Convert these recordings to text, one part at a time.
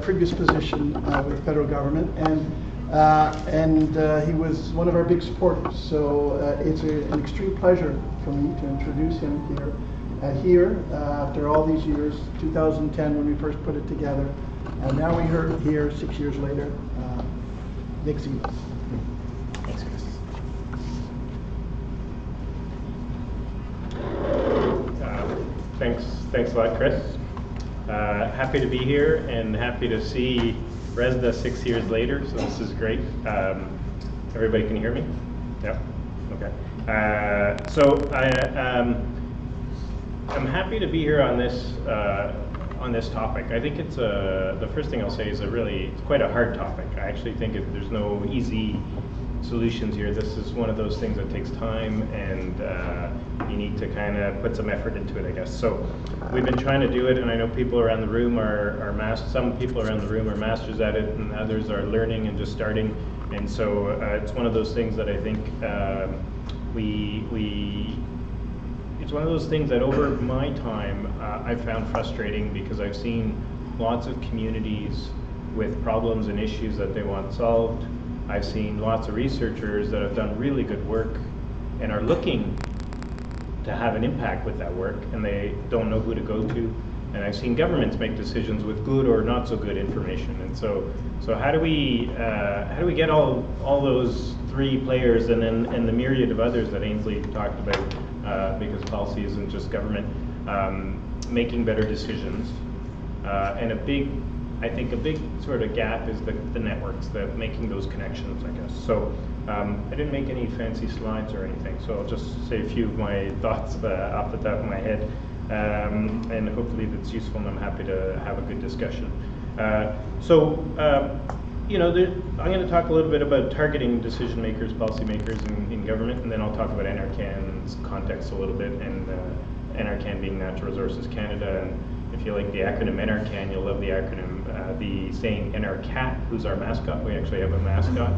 previous position with the federal government, and he was one of our big supporters. So it's an extreme pleasure for me to introduce him here. After all these years, 2010 when we first put it together, and now we're here 6 years later. Nick Xenos. Thanks, Chris. Thanks a lot, Chris. Happy to be here and happy to see ReSDA 6 years later, so this is great. Everybody can hear me? Yeah? Okay. I'm happy to be here on this topic. I think it's the first thing I'll say is it's quite a hard topic. I actually think there's no easy solutions here. This is one of those things that takes time, and you need to kind of put some effort into it, I guess. So we've been trying to do it, and I know people around the room some people around the room are masters at it, and others are learning and just starting. And so it's one of those things that I think it's one of those things that over my time I've found frustrating, because I've seen lots of communities with problems and issues that they want solved. I've seen lots of researchers that have done really good work and are looking to have an impact with that work, and they don't know who to go to. And I've seen governments make decisions with good or not so good information. And so how do we get all those three players and the myriad of others that Aynslie talked about, because policy isn't just government, making better decisions. And I think a big sort of gap is the networks, making those connections, I guess. So I didn't make any fancy slides or anything, so I'll just say a few of my thoughts off the top of my head, and hopefully that's useful, and I'm happy to have a good discussion. You know, I'm going to talk a little bit about targeting decision makers, policymakers in government, and then I'll talk about NRCan's context a little bit, and NRCan being Natural Resources Canada. And if you like the acronym NRCan, you'll love the acronym, the saying NRCat, who's our mascot. We actually have a mascot.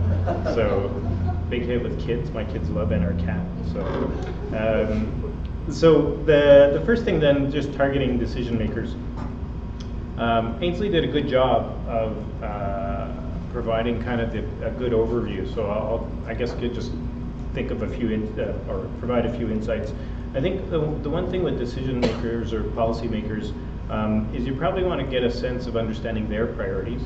So big hit with kids. My kids love NRCat. So the first thing then, just targeting decision makers. Aynslie did a good job of providing kind of a good overview. So I guess I could just think of a few or provide a few insights. I think the one thing with decision makers or policy makers is you probably want to get a sense of understanding their priorities,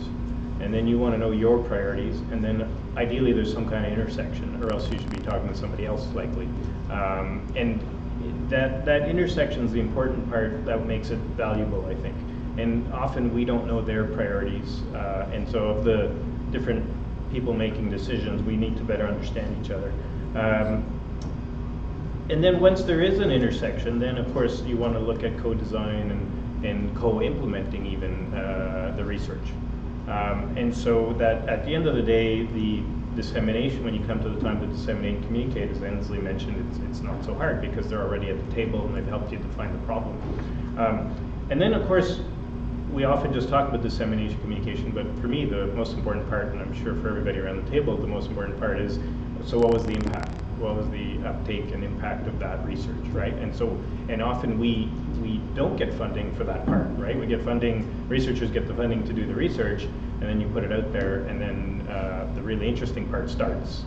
and then you want to know your priorities, and then ideally there's some kind of intersection, or else you should be talking to somebody else likely. And that intersection is the important part that makes it valuable, I think. And often we don't know their priorities, and so of the different people making decisions, we need to better understand each other. And then once there is an intersection, then of course you want to look at co-design and co-implementing even the research. And so that at the end of the day, the dissemination, when you come to the time to disseminate and communicate, as Aynslie mentioned, it's not so hard because they're already at the table and they've helped you define the problem. And then of course, we often just talk about dissemination communication, but for me, the most important part, and I'm sure for everybody around the table, the most important part is, so what was the impact? What was the uptake and impact of that research, right? And often we don't get funding for that part, right? We get funding, researchers get the funding to do the research, and then you put it out there, and then the really interesting part starts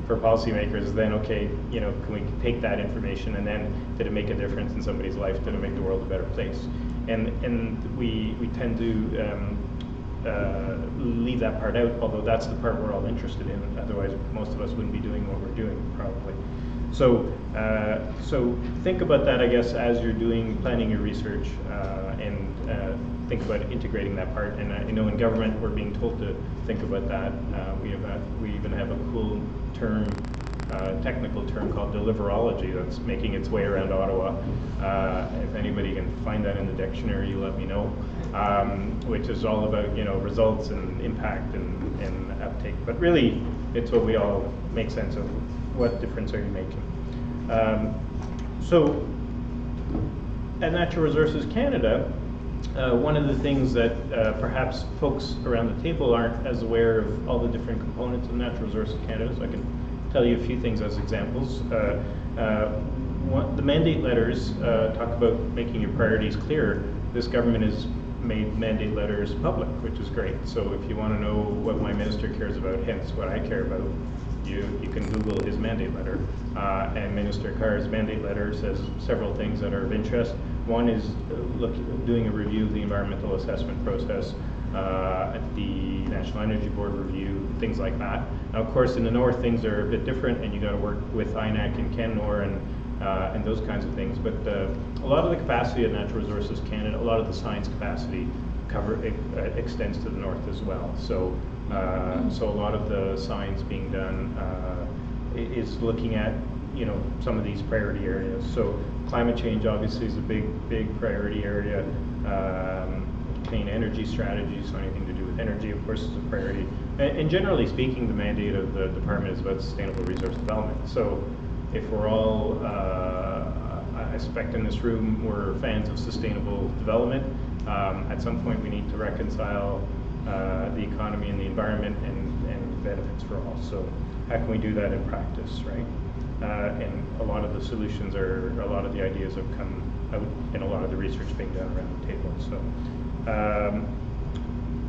for policymakers. Then, okay, you know, can we take that information, and then did it make a difference in somebody's life? Did it make the world a better place? And we tend to leave that part out, although that's the part we're all interested in. Otherwise, most of us wouldn't be doing what we're doing, probably. So think about that, I guess, as you're planning your research, and think about integrating that part. And I know in government we're being told to think about that. We even have a cool term, technical term called deliverology that's making its way around Ottawa. If anybody can find that in the dictionary, you let me know. Which is all about, you know, results and impact and uptake. But really, it's what we all make sense of. What difference are you making? So at Natural Resources Canada, one of the things that perhaps folks around the table aren't as aware of all the different components of Natural Resources Canada, so I can tell you a few things as examples. The mandate letters talk about making your priorities clear. This government is made mandate letters public, which is great. So if you want to know what my minister cares about, hence what I care about, you can Google his mandate letter. And Minister Carr's mandate letter says several things that are of interest. One is doing a review of the environmental assessment process, at the National Energy Board review, things like that. Now, of course, in the north, things are a bit different, and you got to work with INAC and Canmore and those kinds of things. But a lot of the capacity of Natural Resources Canada, a lot of the science capacity extends to the north as well. So, so a lot of the science being done is looking at, you know, some of these priority areas. So climate change obviously is a big priority area. Clean energy strategies, so anything to do with energy, of course, is a priority. And generally speaking, the mandate of the department is about sustainable resource development. So if we're all, I suspect in this room, we're fans of sustainable development, at some point we need to reconcile the economy and the environment and benefits for all. So how can we do that in practice, right? And a lot of the solutions a lot of the ideas have come out in a lot of the research being done around the table. So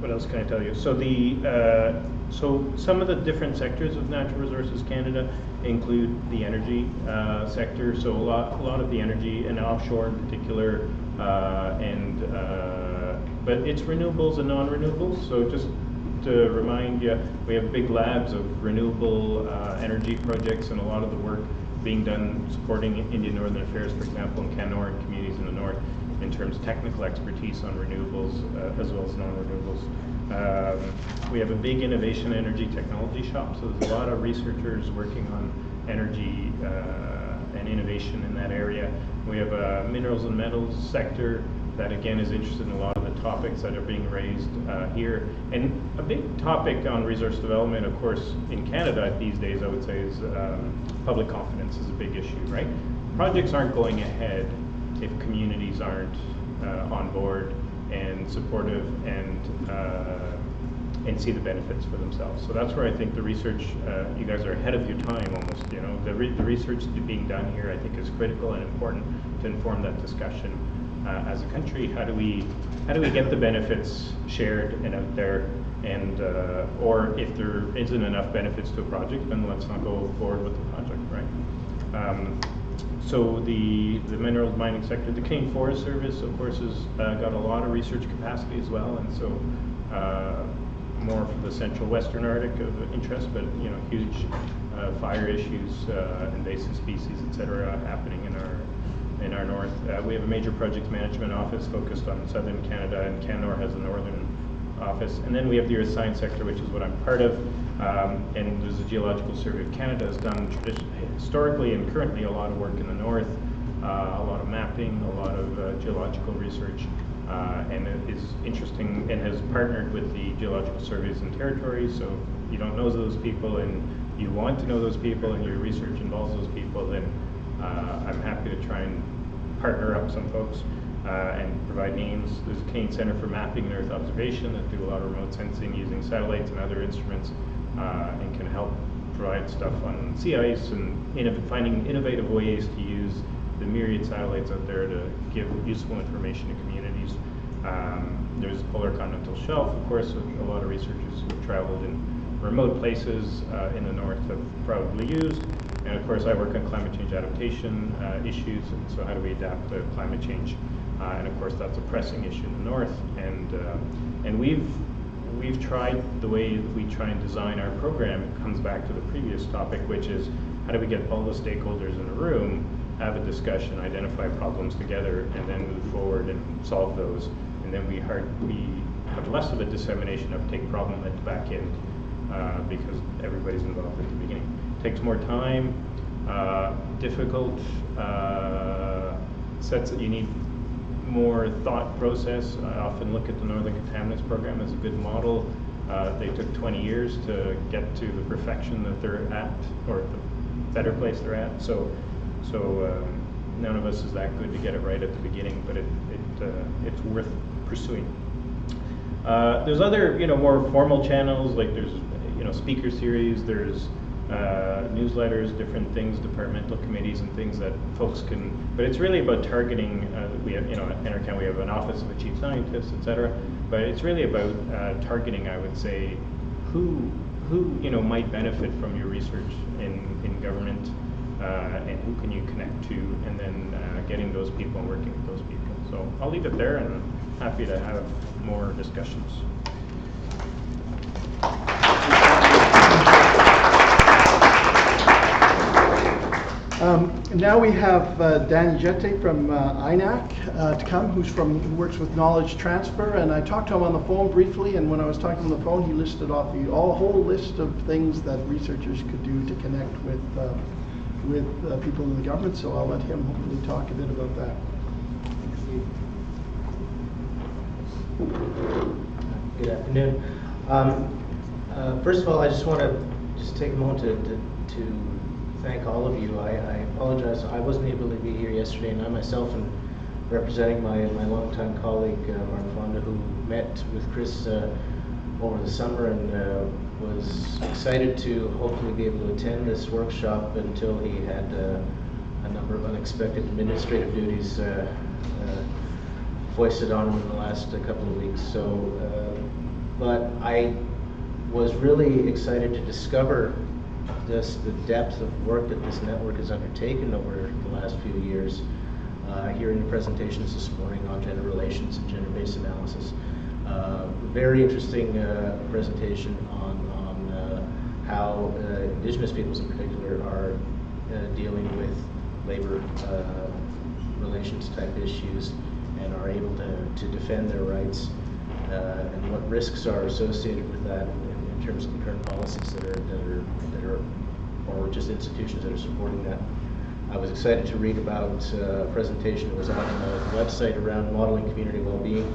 what else can I tell you? So so some of the different sectors of Natural Resources Canada include the energy sector. So a lot of the energy and offshore in particular, but it's renewables and non-renewables. So just to remind you, we have big labs of renewable energy projects, and a lot of the work being done supporting Indian Northern Affairs, for example, in Canmore and communities in the north, in terms of technical expertise on renewables as well as non-renewables. We have a big innovation energy technology shop, so there's a lot of researchers working on energy and innovation in that area. We have a minerals and metals sector that again is interested in a lot of the topics that are being raised here. And a big topic on resource development, of course, in Canada these days, I would say, is public confidence is a big issue, right? Projects aren't going ahead if communities aren't on board and supportive and see the benefits for themselves. So that's where I think the research, you guys are ahead of your time almost, you know. The research being done here I think is critical and important to inform that discussion as a country. How do we get the benefits shared and out there, and or if there isn't enough benefits to a project, then let's not go forward with the project, right? So the mineral mining sector, the Canadian Forest Service, of course, has got a lot of research capacity as well, and so more for the central western Arctic of interest, but you know, huge fire issues, invasive species, etc., happening in our north. We have a major project management office focused on southern Canada, and Canmore has a northern office. And then we have the earth science sector, which is what I'm part of, and there's a Geological Survey of Canada has done historically and currently a lot of work in the north, a lot of mapping, a lot of geological research, and it is interesting and has partnered with the Geological Surveys and Territories. So if you don't know those people and you want to know those people and your research involves those people, then I'm happy to try and partner up some folks and provide names. There's a Canadian Centre for Mapping and Earth Observation that do a lot of remote sensing using satellites and other instruments, and can help provide stuff on sea ice and finding innovative ways to use the myriad satellites out there to give useful information to communities. There's the Polar Continental Shelf, of course, a lot of researchers who have traveled in remote places in the north have probably used. And of course, I work on climate change adaptation issues, and so how do we adapt to climate change? And of course, that's a pressing issue in the north. And we've tried, the way we try and design our program, it comes back to the previous topic, which is how do we get all the stakeholders in a room, have a discussion, identify problems together, and then move forward and solve those. And then we have less of a dissemination uptake problem at the back end because everybody's involved at the beginning. Takes more time, difficult sets that you need more thought process. I often look at the Northern Contaminants Program as a good model. They took 20 years to get to the perfection that they're at, or the better place they're at. So none of us is that good to get it right at the beginning, but it's worth pursuing. There's other, more formal channels, like there's, speaker series, there's newsletters, different things, departmental committees and things that folks can, but it's really about targeting, we have, at NRCan we have an office of a chief scientist, etc. But it's really about targeting, I would say, who might benefit from your research in government, and who can you connect to, and then getting those people and working with those people. So I'll leave it there, and I'm happy to have more discussions. Now we have Jette from INAC to come, who works with knowledge transfer, and I talked to him on the phone briefly, and when I was talking on the phone, he listed off a whole list of things that researchers could do to connect with people in the government. So I'll let him hopefully talk a bit about that. Good afternoon. First of all, I just want to take a moment to thank all of you. I apologize, I wasn't able to be here yesterday, and I myself am representing my longtime colleague, Mark Fonda, who met with Chris over the summer and was excited to hopefully be able to attend this workshop until he had a number of unexpected administrative duties foisted on him in the last couple of weeks. So, but I was really excited to discover the depth of work that this network has undertaken over the last few years. Hearing the presentations this morning on gender relations and gender-based analysis. Very interesting presentation on how Indigenous peoples in particular are dealing with labor relations type issues and are able to defend their rights, and what risks are associated with that in terms of the current policies that are or just institutions that are supporting that. I was excited to read about a presentation that was on the website around modeling community well-being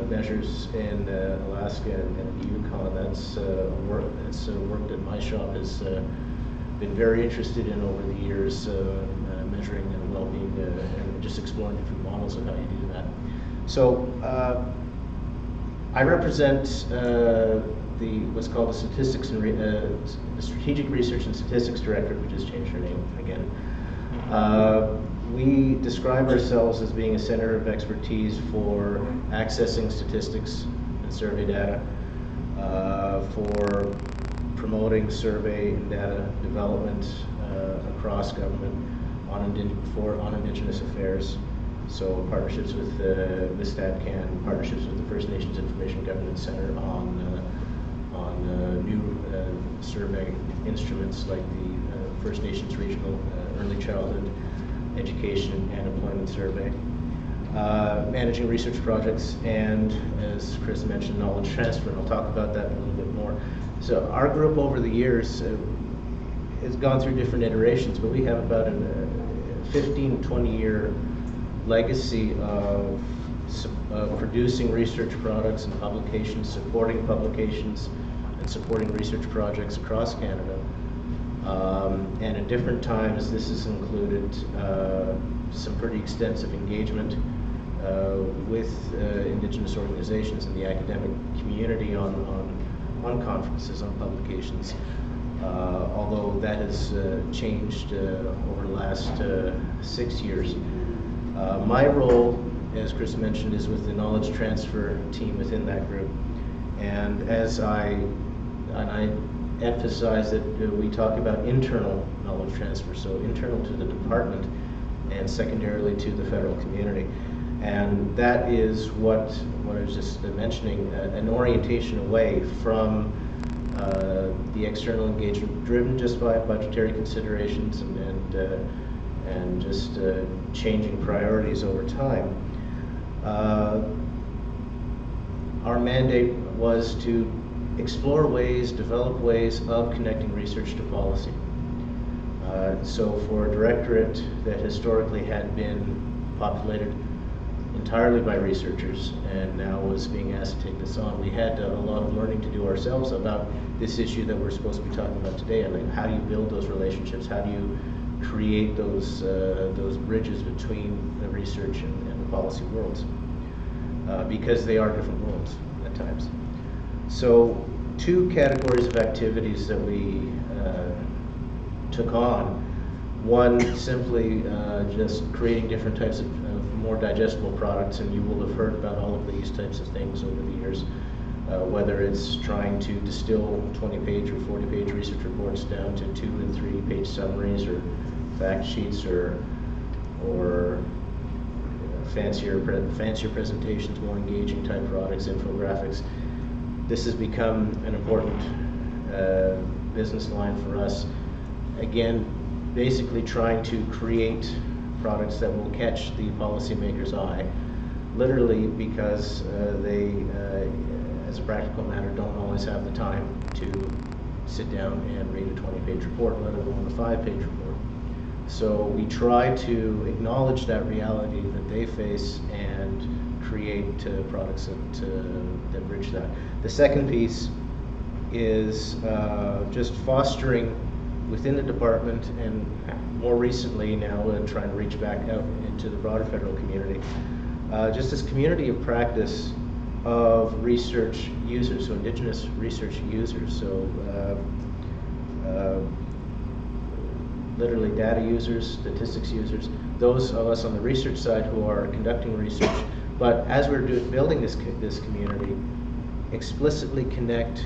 measures in Alaska and the Yukon. That's work that my shop has been very interested in over the years, measuring well-being and just exploring different models of how you do that. So I represent what's called the Statistics and the Strategic Research and Statistics Directorate, which has changed their name again. We describe ourselves as being a center of expertise for accessing statistics and survey data, for promoting survey and data development across government on Indigenous affairs. So partnerships with MISTADCAN, partnerships with the First Nations Information Governance Center on new survey instruments like the First Nations Regional Early Childhood Education and Employment Survey, managing research projects, and as Chris mentioned, knowledge transfer, and I'll talk about that a little bit more. So our group over the years has gone through different iterations, but we have about a 15-20 year legacy of producing research products and publications, supporting publications, and supporting research projects across Canada. And at different times, this has included some pretty extensive engagement with Indigenous organizations and the academic community on conferences, on publications. Although that has changed over the last 6 years. My role, as Chris mentioned, is with the knowledge transfer team within that group. And as I emphasize that we talk about internal knowledge transfer, so internal to the department and secondarily to the federal community. And that is what I was just mentioning, an orientation away from the external engagement driven just by budgetary considerations and just changing priorities over time. Our mandate was to explore ways, develop ways of connecting research to policy. So for a directorate that historically had been populated entirely by researchers and now was being asked to take this on, we had a lot of learning to do ourselves about this issue that we're supposed to be talking about today. I mean, how do you build those relationships? How do you create those bridges between the research and the policy worlds? Because they are different worlds at times. So two categories of activities that we took on. One, simply just creating different types of more digestible products, and you will have heard about all of these types of things over the years, whether it's trying to distill 20-page or 40-page research reports down to 2- and 3-page summaries or fact sheets, or fancier presentations, more engaging type products, infographics. This has become an important business line for us. Again, basically trying to create products that will catch the policymaker's eye, literally because they, as a practical matter, don't always have the time to sit down and read a 20-page report, let alone a 5-page report. So we try to acknowledge that reality that they face and create products that bridge that. The second piece is just fostering within the department, and more recently now trying to reach back out into the broader federal community, just this community of practice of research users, so Indigenous research users, so literally data users, statistics users, those of us on the research side who are conducting research, but as we're building this community, explicitly connect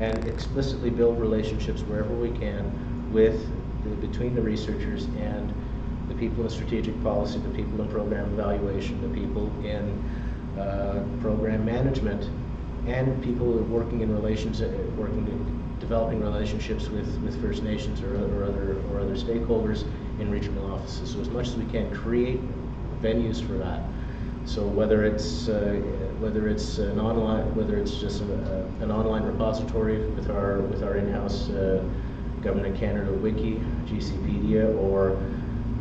and explicitly build relationships wherever we can between the researchers and the people in strategic policy, the people in program evaluation, the people in program management, and people who are working in developing relationships with First Nations or other stakeholders in regional offices. So as much as we can, create venues for that. So whether it's an online, whether it's just an online repository with our in-house Government Canada Wiki, GCpedia, or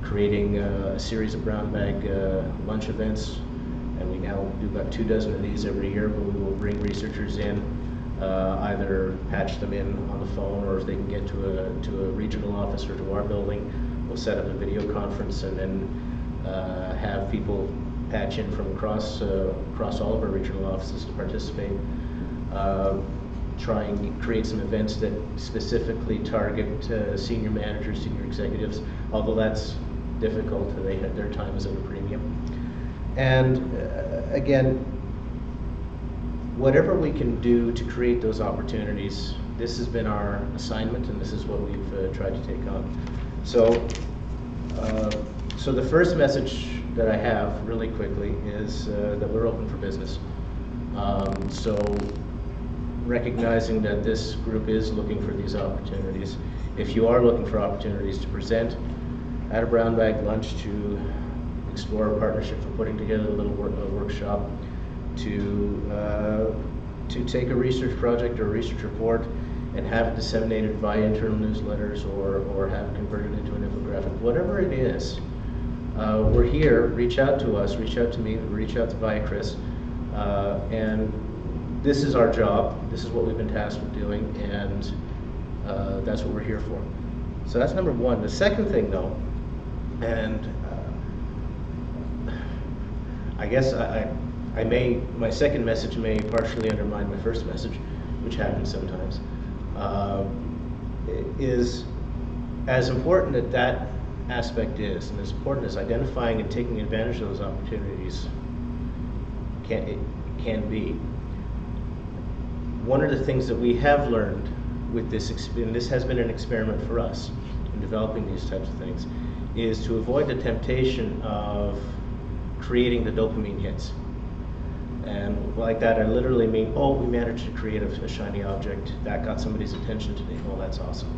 creating a series of brown bag lunch events, and we now do about 24 of these every year, where we will bring researchers in, either patch them in on the phone, or if they can get to a regional office or to our building, we'll set up a video conference and then have people patch in from across all of our regional offices to participate. Try and create some events that specifically target senior managers, senior executives, although that's difficult. Their time is at a premium. And again, whatever we can do to create those opportunities, this has been our assignment, and this is what we've tried to take on. So the first message that I have really quickly is that we're open for business. So recognizing that this group is looking for these opportunities. If you are looking for opportunities to present at a brown bag lunch, to explore a partnership for putting together a little workshop, to take a research project or a research report and have it disseminated via internal newsletters, or have it converted into an infographic, whatever it is, we're here. Reach out to us, reach out to me, reach out to via Chris, and this is our job. This is what we've been tasked with doing, and that's what we're here for. So that's number one. The second thing, though, and I guess my second message may partially undermine my first message, which happens sometimes, is as important that aspect is, and as important as identifying and taking advantage of those opportunities can be. One of the things that we have learned with this, and this has been an experiment for us in developing these types of things, is to avoid the temptation of creating the dopamine hits. And like that, I literally mean, oh, we managed to create a shiny object that got somebody's attention today. Oh, that's awesome.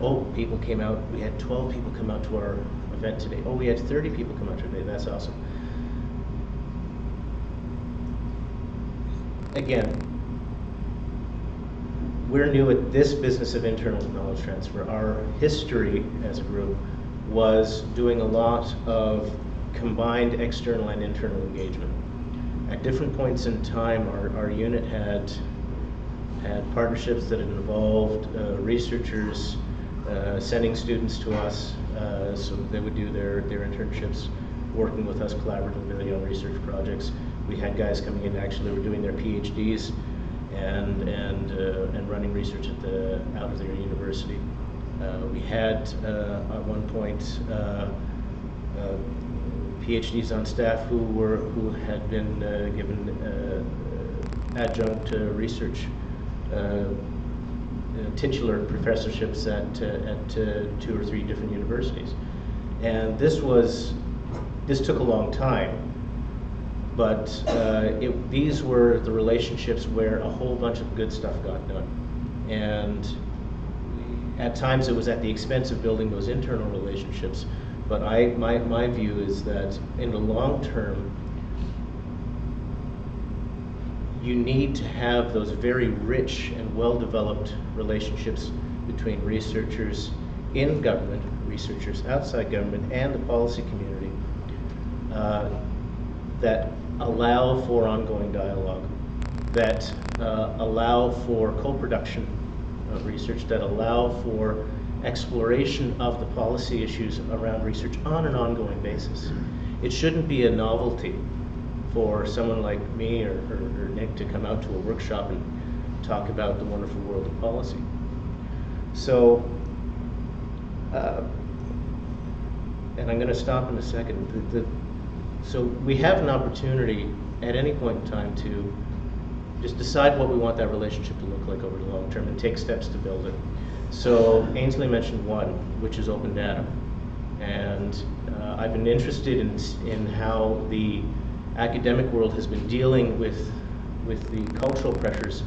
Oh, people came out. We had 12 people come out to our event today. Oh, we had 30 people come out today. That's awesome. Again, we're new at this business of internal knowledge transfer. Our history as a group was doing a lot of combined external and internal engagement. At different points in time, our unit had partnerships that involved researchers sending students to us, so they would do their internships, working with us collaboratively on research projects. We had guys coming in, actually were doing their PhDs and running research out of their university. We had at one point PhDs on staff who had been given adjunct research titular professorships at 2 or 3 different universities, and this took a long time. But these were the relationships where a whole bunch of good stuff got done. And at times it was at the expense of building those internal relationships. But my view is that in the long term, you need to have those very rich and well-developed relationships between researchers in government, researchers outside government, and the policy community that allow for ongoing dialogue, that allow for co-production of research, that allow for exploration of the policy issues around research on an ongoing basis. It shouldn't be a novelty for someone like me or Nick to come out to a workshop and talk about the wonderful world of policy. So, and I'm going to stop in a second. So we have an opportunity at any point in time to just decide what we want that relationship to look like over the long term and take steps to build it. So Aynslie mentioned one, which is open data. And I've been interested in how the academic world has been dealing with the cultural pressures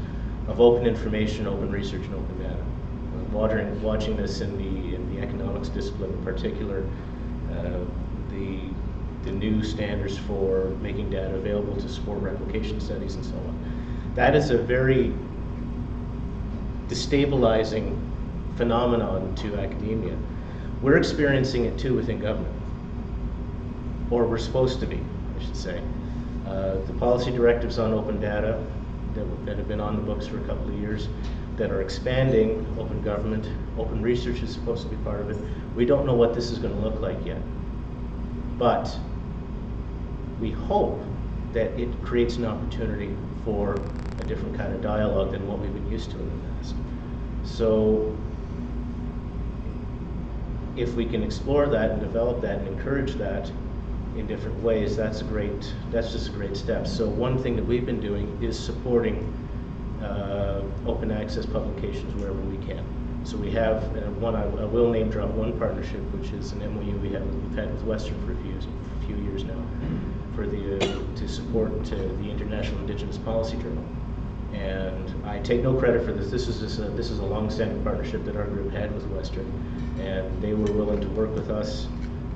of open information, open research, and open data. Watching this in the economics discipline in particular, the new standards for making data available to support replication studies and so on. That is a very destabilizing phenomenon to academia. We're experiencing it too within government, or we're supposed to be, I should say. The policy directives on open data that have been on the books for a couple of years, that are expanding open government, open research is supposed to be part of it. We don't know what this is going to look like yet, but we hope that it creates an opportunity for a different kind of dialogue than what we've been used to in the past. So if we can explore that and develop that and encourage that in different ways, that's just a great step. So one thing that we've been doing is supporting open access publications wherever we can. So we have I will name drop one partnership, which is an MOU we've had with Western for a few years now, to support the International Indigenous Policy Journal. And I take no credit for this. This is a long-standing partnership that our group had with Western, and they were willing to work with us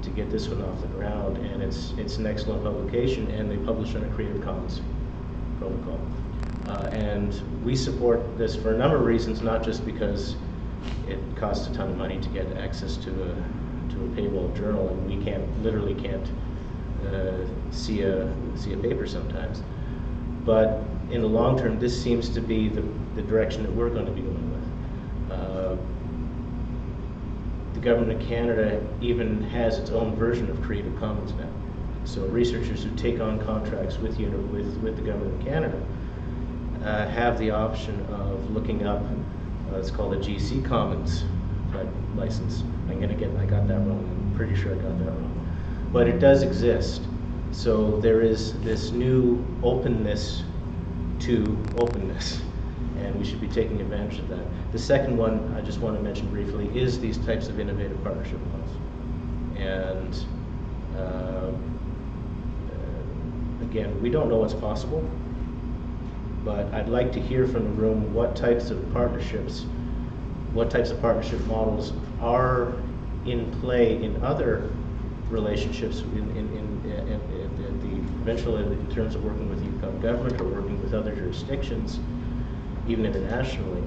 to get this one off the ground. And it's an excellent publication, and they publish on a Creative Commons protocol. And we support this for a number of reasons, not just because it costs a ton of money to get access to a paywall journal, and we literally can't see a paper sometimes. But in the long term, this seems to be the direction that we're going to be going with. The Government of Canada even has its own version of Creative Commons now. So researchers who take on contracts with the Government of Canada have the option of looking up, it's called a GC Commons type license. I got that wrong. I'm pretty sure I got that wrong. But it does exist. So there is this new openness to openness, and we should be taking advantage of that. The second one I just want to mention briefly is these types of innovative partnership models. And again, we don't know what's possible, but I'd like to hear from the room what types of partnership models are in play in other relationships at the provincial, in terms of working with Yukon Government or working with other jurisdictions, even internationally.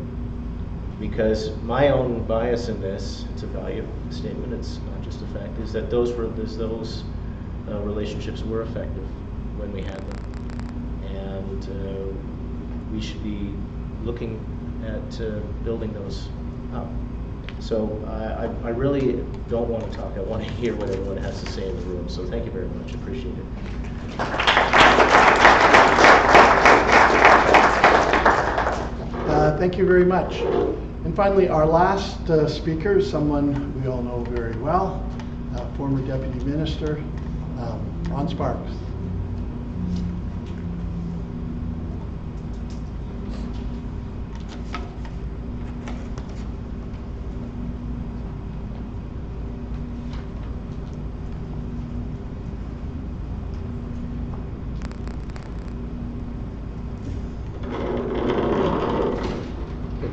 Because my own bias in this, it's a value statement, it's not just a fact, is that those relationships were effective when we had them. And we should be looking at building those up. So I really don't want to talk. I want to hear what everyone has to say in the room. So thank you very much. Appreciate it. Thank you very much. And finally, our last speaker is someone we all know very well, former Deputy Minister, Ron Sparks.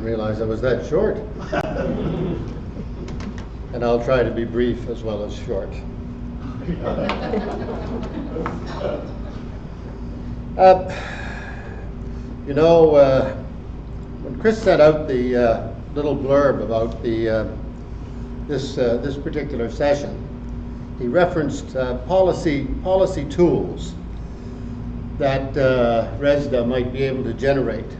Realize I was that short. And I'll try to be brief as well as short. When Chris sent out the little blurb about this particular session, he referenced policy tools that ReSDA might be able to generate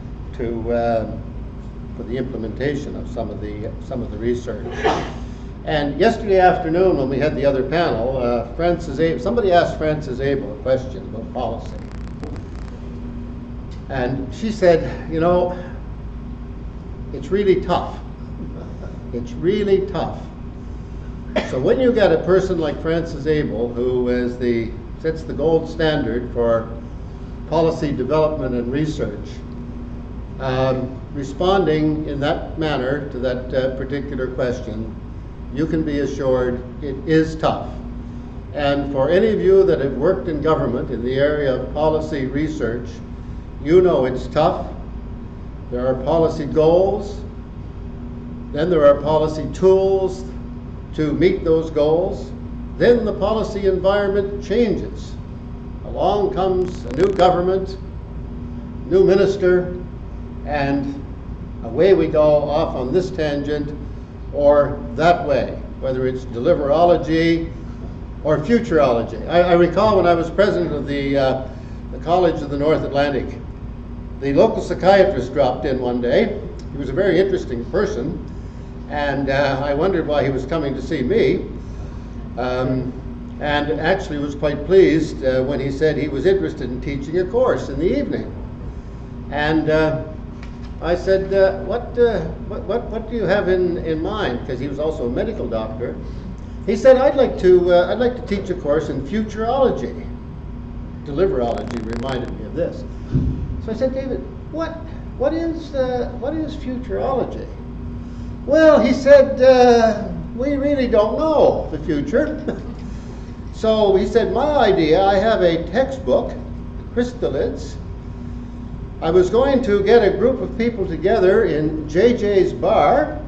for the implementation of some of the research. And yesterday afternoon, when we had the other panel, somebody asked Frances Abel a question about policy. And she said, you know, it's really tough. It's really tough. So when you get a person like Frances Abel, who sets the gold standard for policy development and research, responding in that manner to that particular question, you can be assured it is tough. And for any of you that have worked in government in the area of policy research, you know it's tough. There are policy goals, then there are policy tools to meet those goals, then the policy environment changes. Along comes a new government, new minister, and away we go off on this tangent or that way, whether it's deliverology or futurology. I recall when I was president of the College of the North Atlantic, the local psychiatrist dropped in one day. He was a very interesting person, and I wondered why he was coming to see me, and actually was quite pleased when he said he was interested in teaching a course in the evening. And I said, what do you have in mind? Because he was also a medical doctor. He said, I'd like to teach a course in futurology. Deliverology reminded me of this. So I said, David, what is futurology? Well, he said, we really don't know the future. So he said, my idea, I have a textbook, Crystalids. I was going to get a group of people together in JJ's bar,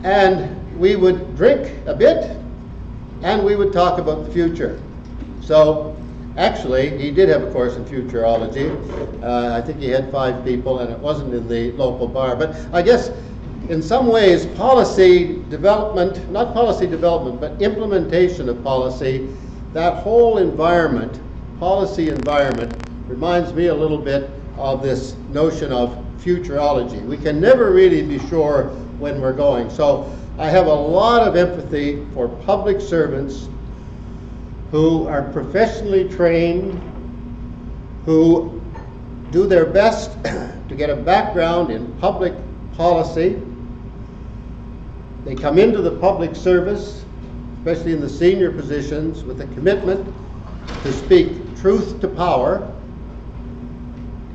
and we would drink a bit, and we would talk about the future. So actually, he did have a course in futurology. I think he had 5 people, and it wasn't in the local bar. But I guess in some ways, policy development, not policy development, but implementation of policy, that whole environment, policy environment, reminds me a little bit of this notion of futurology. We can never really be sure when we're going. So I have a lot of empathy for public servants who are professionally trained, who do their best to get a background in public policy. They come into the public service, especially in the senior positions, with a commitment to speak truth to power.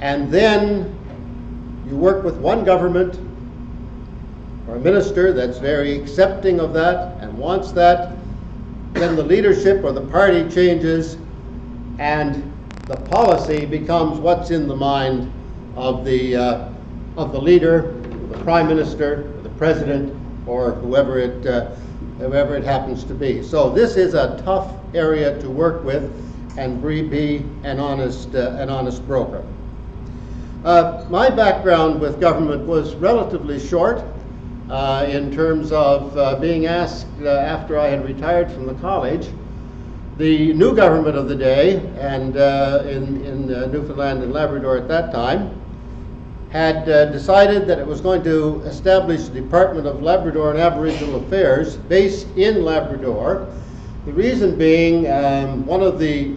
And then you work with one government or a minister that's very accepting of that and wants that. Then the leadership or the party changes, and the policy becomes what's in the mind of the leader, the prime minister, or the president, or whoever it happens to be. So this is a tough area to work with and be an honest broker. My background with government was relatively short in terms of being asked after I had retired from the college. The new government of the day, and in Newfoundland and Labrador at that time, had decided that it was going to establish the Department of Labrador and Aboriginal Affairs based in Labrador. The reason being, one of the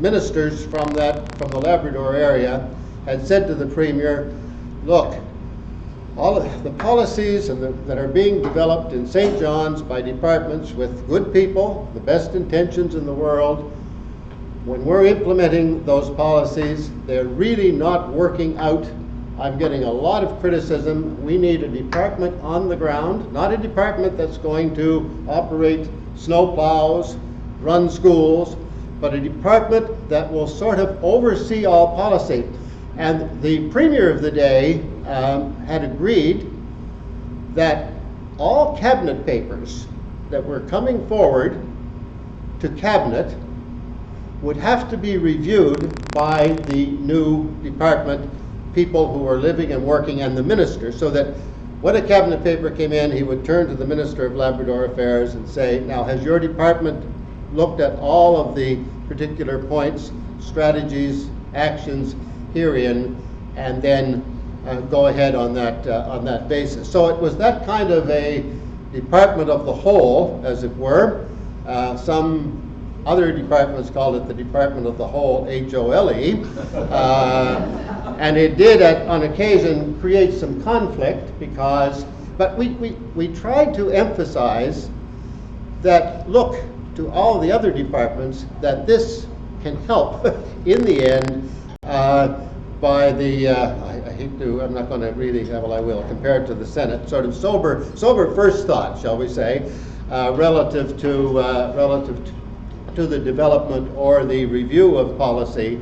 ministers from the Labrador area had said to the Premier, look, all of the policies that are being developed in St. John's by departments with good people, the best intentions in the world, when we're implementing those policies, they're really not working out. I'm getting a lot of criticism. We need a department on the ground, not a department that's going to operate snow plows, run schools, but a department that will sort of oversee all policy. And the Premier of the day had agreed that all cabinet papers that were coming forward to cabinet would have to be reviewed by the new department people who are living and working and the minister, so that when a cabinet paper came in, he would turn to the Minister of Labrador Affairs and say, now, has your department looked at all of the particular points, strategies, actions herein, and then go ahead on that basis. So it was that kind of a department of the whole, as it were. Some other departments called it the Department of the Whole, H-O-L-E. And it did, on occasion, create some conflict because, but we tried to emphasize that, look, to all the other departments, that this can help in the end by the, I hate to, I'm not going to really, well, I will, compare it to the Senate, sort of sober first thought, shall we say, relative to the development or the review of policy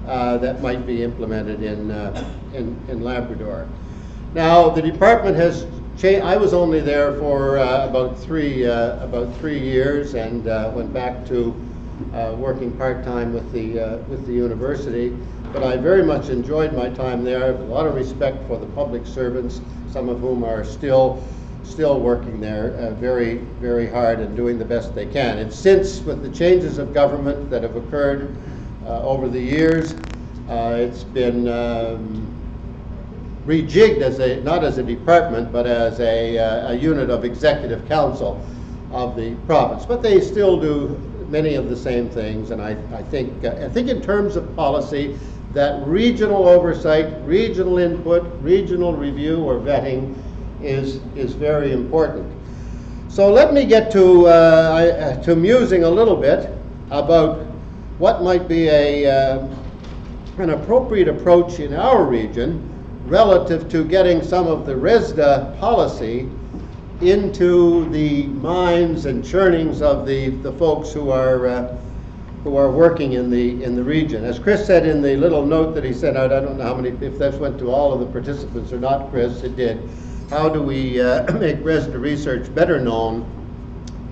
that might be implemented in Labrador. Now, the department has changed. I was only there for about 3 years, and went back to working part-time with the university. But I very much enjoyed my time there. I have a lot of respect for the public servants, some of whom are still working there very, very hard and doing the best they can. And since, with the changes of government that have occurred over the years, it's been rejigged as not as a department, but as a unit of executive council of the province. But they still do many of the same things, and I think in terms of policy, that regional oversight, regional input, regional review or vetting is very important. So let me get to musing a little bit about what might be an appropriate approach in our region relative to getting some of the ReSDA policy into the minds and churnings of the folks who are working in the region. As Chris said in the little note that he sent out, I don't know how many, if that went to all of the participants or not, Chris, it did. How do we make ReSDA research better known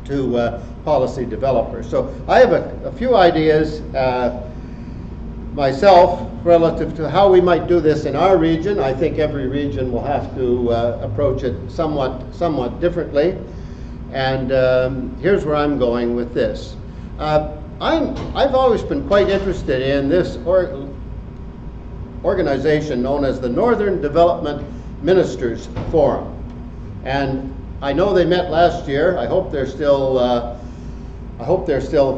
to policy developers? So I have a few ideas myself relative to how we might do this in our region. I think every region will have to approach it somewhat differently. And here's where I'm going with this. I've always been quite interested in this organization known as the Northern Development Ministers Forum. And I know they met last year. I hope they're still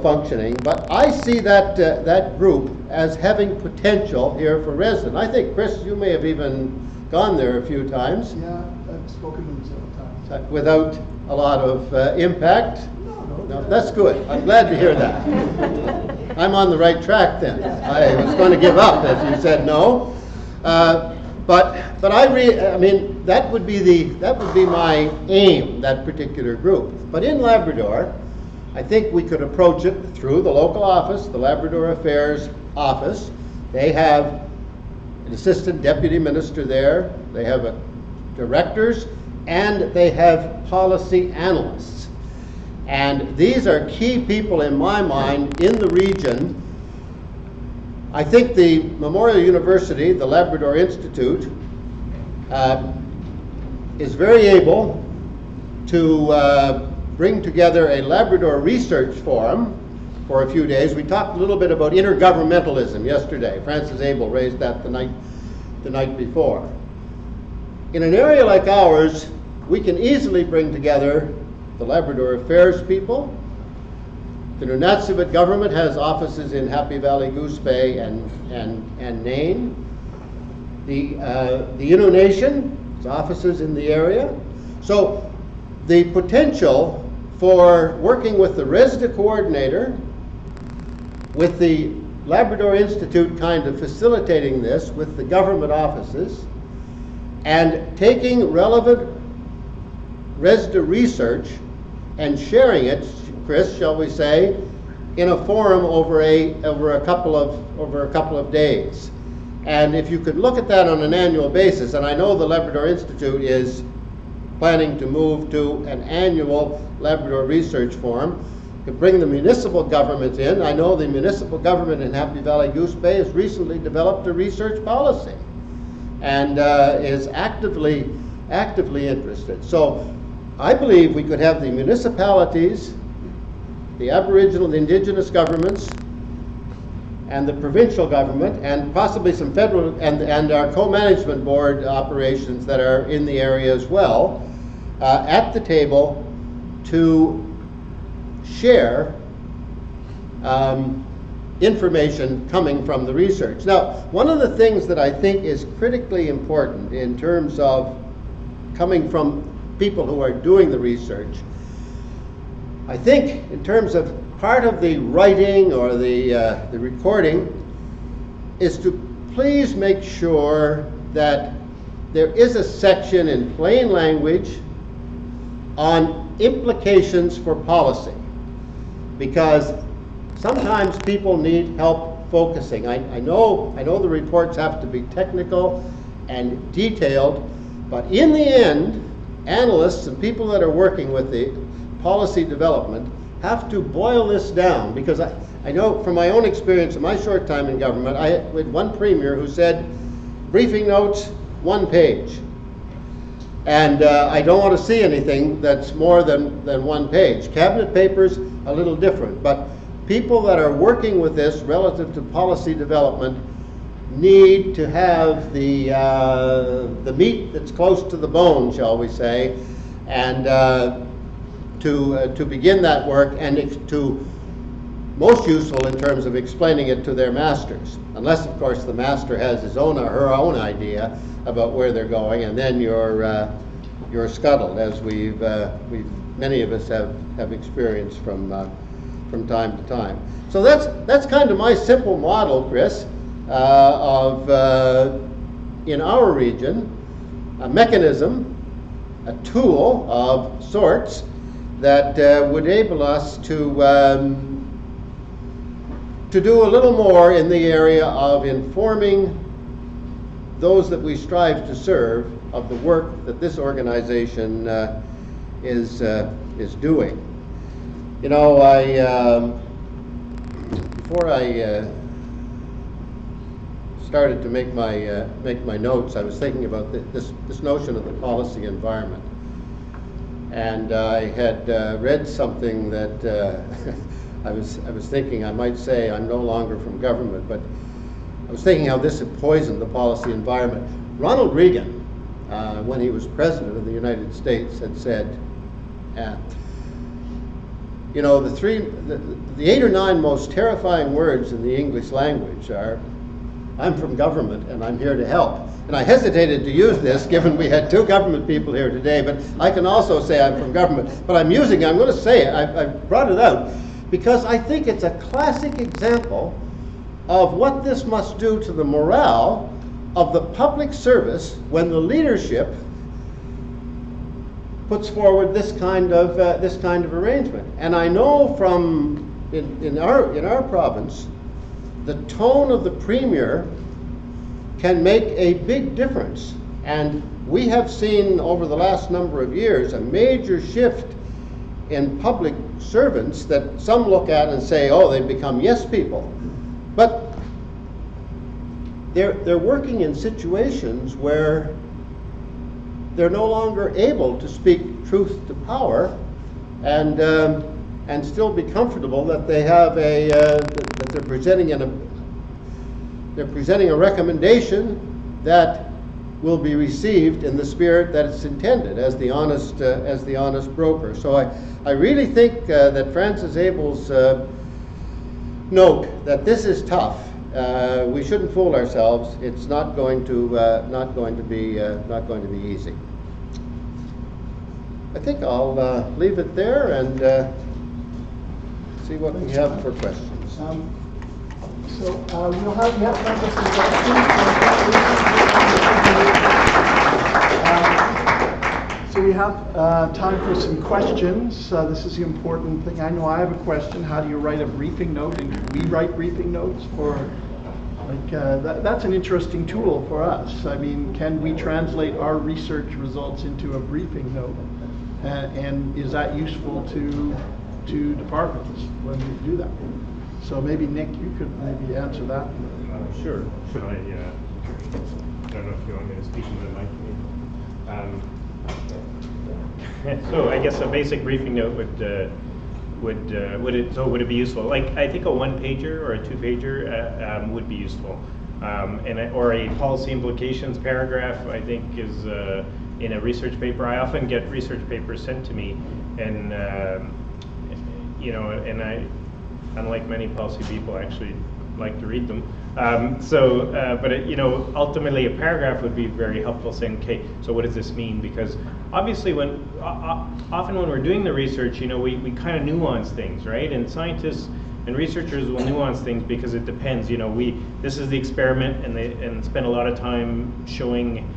functioning. But I see that group as having potential here for residents. I think, Chris, you may have even gone there a few times. Yeah, I've spoken to them several times. Without a lot of impact. No, that's good. I'm glad to hear that. I'm on the right track then. I was going to give up if you said no. But I mean that would be my aim, that particular group. But in Labrador, I think we could approach it through the local office, the Labrador Affairs office. They have an assistant deputy minister there. They have directors, and they have policy analysts. And these are key people in my mind in the region. I think the Memorial University, the Labrador Institute, is very able to bring together a Labrador research forum for a few days. We talked a little bit about intergovernmentalism yesterday. Francis Abel raised that the night before. In an area like ours, we can easily bring together the Labrador Affairs people. The Nunatsiavut government has offices in Happy Valley, Goose Bay, and Nain. The Innu Nation its offices in the area. So the potential for working with the ReSDA coordinator, with the Labrador Institute kind of facilitating this with the government offices, and taking relevant ReSDA research and sharing it, Chris, shall we say, in a forum over a couple of days. And if you could look at that on an annual basis, and I know the Labrador Institute is planning to move to an annual Labrador Research Forum, to bring the municipal government in. I know the municipal government in Happy Valley Goose Bay has recently developed a research policy and is actively interested. So I believe we could have the municipalities, the Aboriginal and Indigenous governments, and the provincial government, and possibly some federal, and our co-management board operations that are in the area as well, at the table to share information coming from the research. Now, one of the things that I think is critically important in terms of coming from people who are doing the research, I think in terms of part of the writing or the recording, is to please make sure that there is a section in plain language on implications for policy. Because sometimes people need help focusing. I know the reports have to be technical and detailed, but in the end, analysts and people that are working with the policy development have to boil this down, because I know from my own experience in my short time in government, I had one premier who said, briefing notes, 1 page. And I don't want to see anything that's more than 1 page. Cabinet papers, a little different. But people that are working with this relative to policy development need to have the meat that's close to the bone, shall we say, and to begin that work, and to most useful in terms of explaining it to their masters. Unless, of course, the master has his own or her own idea about where they're going, and then you're scuttled, as we've many of us have experienced from time to time. So that's kind of my simple model, Chris, of in our region, a mechanism, a tool of sorts that would enable us to do a little more in the area of informing those that we strive to serve of the work that this organization is doing. You know, before I started to make my notes, I was thinking about this notion of the policy environment, and I had read something that I was thinking I might say I'm no longer from government, but I was thinking how this had poisoned the policy environment. Ronald Reagan, when he was president of the United States, had said, you know, the 8 or 9 most terrifying words in the English language are, "I'm from government and I'm here to help." And I hesitated to use this, given we had 2 government people here today, but I can also say I'm from government. But I'm going to say it, I brought it out, because I think it's a classic example of what this must do to the morale of the public service when the leadership puts forward this kind of arrangement. And I know from in our province, the tone of the premier can make a big difference. And we have seen over the last number of years a major shift in public servants that some look at and say, oh, they've become yes people. But they're working in situations where they're no longer able to speak truth to power, and still be comfortable that they have that they're presenting a recommendation that will be received in the spirit that it's intended, as the honest broker. So I really think that Francis Abel's note that this is tough we shouldn't fool ourselves. It's not going to be easy. I think I'll leave it there and see what we have for questions. We'll have time for some questions. So we have time for some questions. This is the important thing. I know I have a question. How do you write a briefing note? And can we write briefing notes for, like, that's an interesting tool for us. I mean, can we translate our research results into a briefing note? And is that useful to departments when we do that? So maybe Nick, you could maybe answer that. Sure. Should I? I don't know if you want me to speak into the mic. So I guess a basic briefing note would it be useful? Like, I think a one-pager or a two-pager would be useful, or a policy implications paragraph. I think is in a research paper. I often get research papers sent to me, and and I, unlike many policy people, actually like to read them. Ultimately a paragraph would be very helpful, saying, okay, so what does this mean? Because obviously often when we're doing the research, we kind of nuance things, right? And scientists and researchers will nuance things because it depends. This is the experiment, and spend a lot of time showing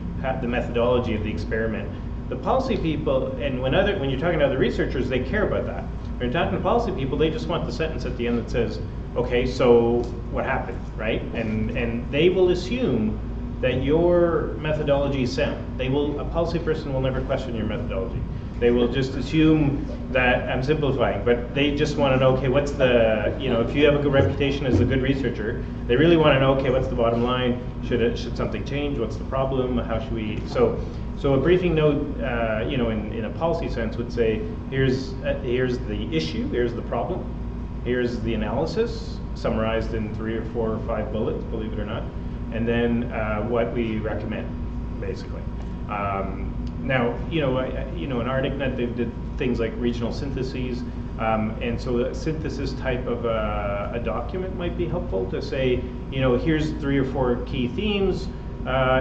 the methodology of the experiment. The policy people, and when you're talking to other researchers, they care about that. When you're talking to policy people, they just want the sentence at the end that says, okay, so what happened, right? And they will assume that your methodology is sound. A policy person will never question your methodology. They will just assume that, I'm simplifying, but they just want to know, okay, what's the, if you have a good reputation as a good researcher, they really want to know, okay, what's the bottom line? Should something change? What's the problem? How should we, so a briefing note, in a policy sense would say, here's the issue, here's the problem, here's the analysis, summarized in 3 or 4 or 5 bullets, believe it or not, and then what we recommend, basically. Now, in ArcticNet, they did things like regional syntheses, and so a synthesis type of a document might be helpful to say, here's 3 or 4 key themes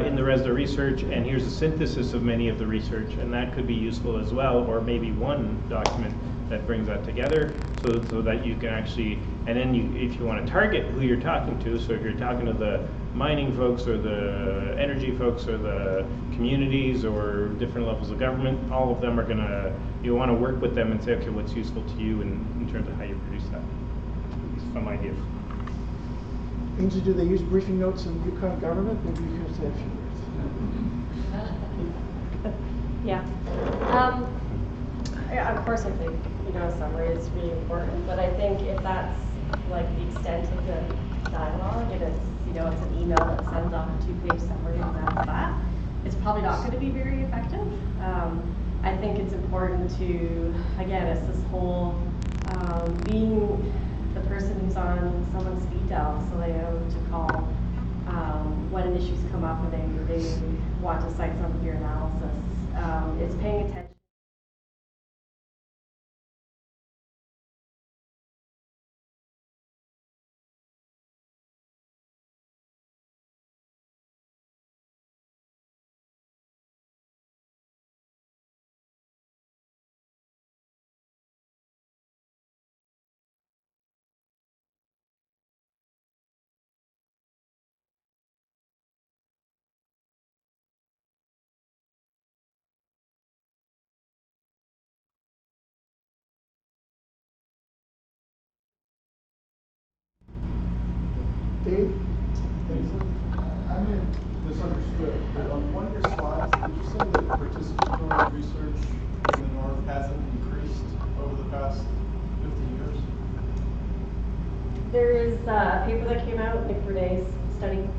in the ReSDA research, and here's a synthesis of many of the research, and that could be useful as well, or maybe one document that brings that together, so that you can actually, and then if you want to target who you're talking to, so if you're talking to the mining folks or the energy folks or the communities or different levels of government, all of them are you want to work with them and say, okay, what's useful to you in terms of how you produce that. Some ideas. Ainsley, do they use briefing notes in Yukon Government? Maybe you can say a few words. Yeah. Of course, I think a summary is really important, but I think if that's like the extent of the dialogue, and it's it's an email that sends off a 2-page summary and that's that, it's probably not going to be very effective. I think it's important to, again, it's this whole being the person who's on someone's speed dial, so they know to call when an issue's come up and they want to cite some of your analysis. It's paying attention. Dave? I may have misunderstood, but on one of your slides, did you say that participatory research in the North hasn't increased over the past 50 years? There is a paper that came out, Nick Renee's study.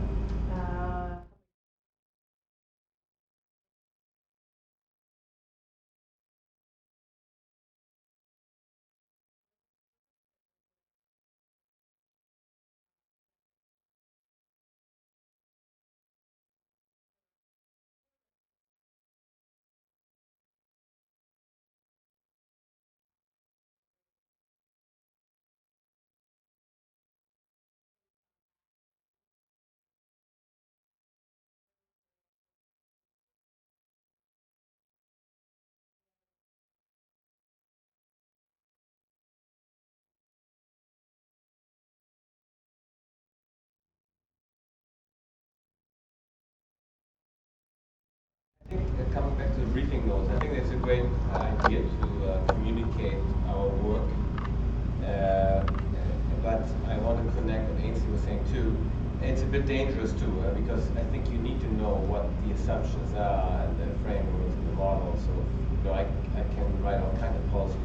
to the briefing notes. I think it's a great idea to communicate our work. But I want to connect what Aynslie was saying too. It's a bit dangerous too, because I think you need to know what the assumptions are and the frameworks and the models. So I can write all kinds of policy